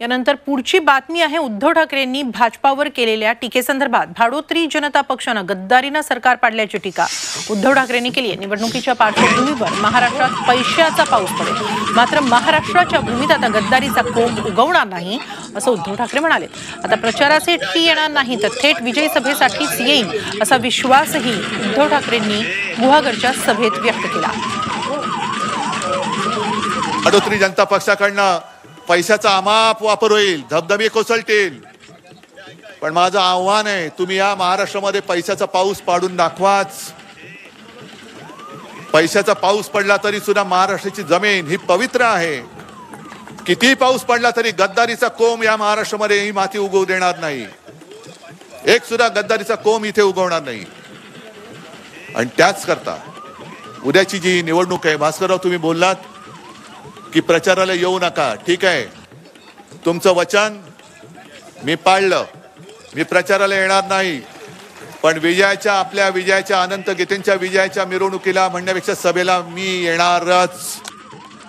यानंतर पुढची बातमी आहे उद्धव ठाकरेंनी भाजपावर केलेल्या टीकेसंदर्भात। भाडोत्री जनता पक्षानं गद्दारीनं सरकार पाडल्याची टीका उद्धव ठाकरेंनी केली आहे। निवडणुकीच्या पार्श्वभूमीवर महाराष्ट्रात पैशाचा पाऊस पडेल, मात्र महाराष्ट्राच्या भूमीत आता गद्दारीचा कोंब उगवणार नाही असं उद्धव ठाकरे म्हणाले। आता प्रचाराचे टी येणार नाही तर थेट विजयी सभेसाठीच येईल असा विश्वासही उद्धव ठाकरेंनी गुहागरच्या सभेत व्यक्त केला। भाडोत्री जनता पक्षाकडनं पैशाचा अमाप वापर होईल, धबधबे कोसळतील, पण माझं आव्हान आहे, तुम्ही या महाराष्ट्रामध्ये पैशाचा पाऊस पाडून दाखवाच। पैशाचा पाऊस पडला तरी सुद्धा महाराष्ट्राची जमीन ही पवित्र आहे। किती पाऊस पडला तरी गद्दारीचा कोंब या महाराष्ट्रामध्ये ही माती उगवू देणार नाही। एक सुद्धा गद्दारीचा कोंब इथे उगवणार नाही। आणि त्याच करता उद्याची जी निवडणूक आहे, भास्करराव तुम्ही बोललात की प्रचाराला येऊ नका, ठीक आहे, तुमचं वचन मी पाळलं, मी प्रचाराला येणार नाही, पण आपल्या विजयाच्या अनंत गीतेंच्या विजयाच्या मिरवणुकीला म्हणण्यापेक्षा सभेला मी येणारच।